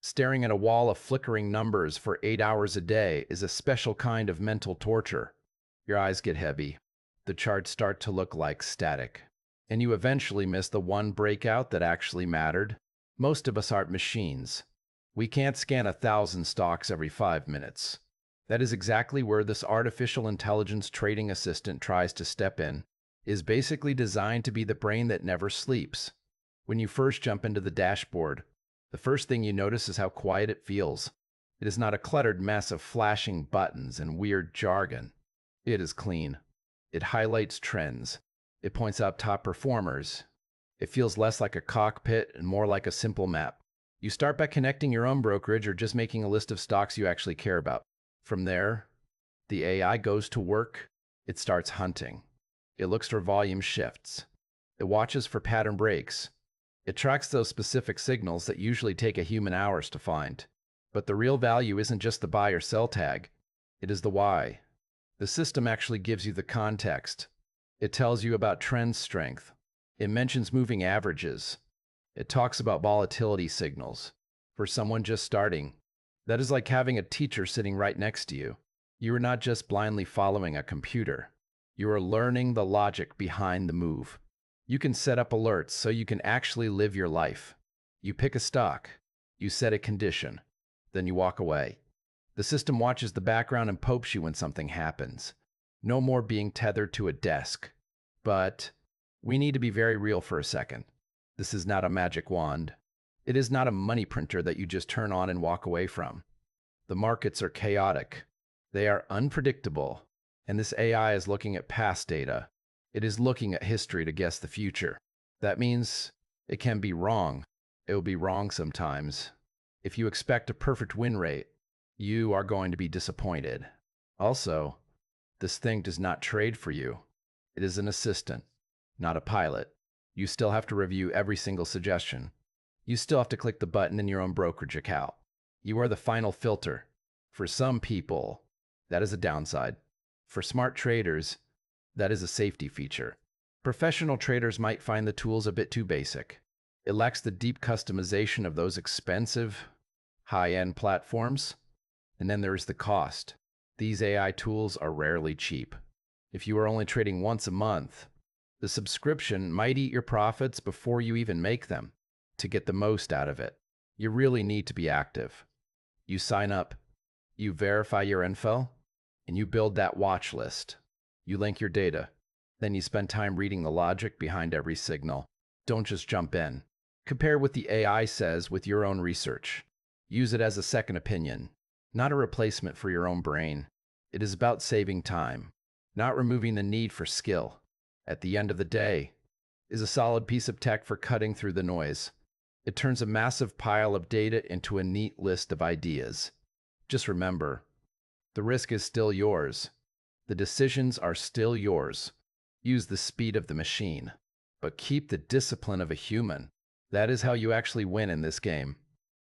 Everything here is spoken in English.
Staring at a wall of flickering numbers for 8 hours a day is a special kind of mental torture. Your eyes get heavy. The charts start to look like static. And you eventually miss the one breakout that actually mattered. Most of us aren't machines. We can't scan 1,000 stocks every 5 minutes. That is exactly where this artificial intelligence trading assistant tries to step in. It is basically designed to be the brain that never sleeps. When you first jump into the dashboard, the first thing you notice is how quiet it feels. It is not a cluttered mess of flashing buttons and weird jargon. It is clean. It highlights trends. It points out top performers. It feels less like a cockpit and more like a simple map. You start by connecting your own brokerage or just making a list of stocks you actually care about. From there, the AI goes to work. It starts hunting. It looks for volume shifts. It watches for pattern breaks. It tracks those specific signals that usually take a human hours to find. But the real value isn't just the buy or sell tag. It is the why. The system actually gives you the context. It tells you about trend strength. It mentions moving averages. It talks about volatility signals. For someone just starting, that is like having a teacher sitting right next to you. You are not just blindly following a computer. You are learning the logic behind the move. You can set up alerts so you can actually live your life. You pick a stock. You set a condition. Then you walk away. The system watches the background and pokes you when something happens. No more being tethered to a desk. But we need to be very real for a second. This is not a magic wand. It is not a money printer that you just turn on and walk away from. The markets are chaotic. They are unpredictable. And this AI is looking at past data. It is looking at history to guess the future. That means it can be wrong. It will be wrong sometimes. If you expect a perfect win rate, you are going to be disappointed. Also, this thing does not trade for you. It is an assistant, not a pilot. You still have to review every single suggestion. You still have to click the button in your own brokerage account. You are the final filter. For some people, that is a downside. For smart traders, that is a safety feature. Professional traders might find the tools a bit too basic. It lacks the deep customization of those expensive, high-end platforms. And then there is the cost. These AI tools are rarely cheap. If you are only trading once a month, the subscription might eat your profits before you even make them. To get the most out of it, you really need to be active. You sign up, you verify your info, and you build that watch list. You link your data. Then you spend time reading the logic behind every signal. Don't just jump in. Compare what the AI says with your own research. Use it as a second opinion, not a replacement for your own brain. It is about saving time, not removing the need for skill. At the end of the day, is a solid piece of tech for cutting through the noise. It turns a massive pile of data into a neat list of ideas. Just remember, the risk is still yours. The decisions are still yours. Use the speed of the machine, but keep the discipline of a human. That is how you actually win in this game.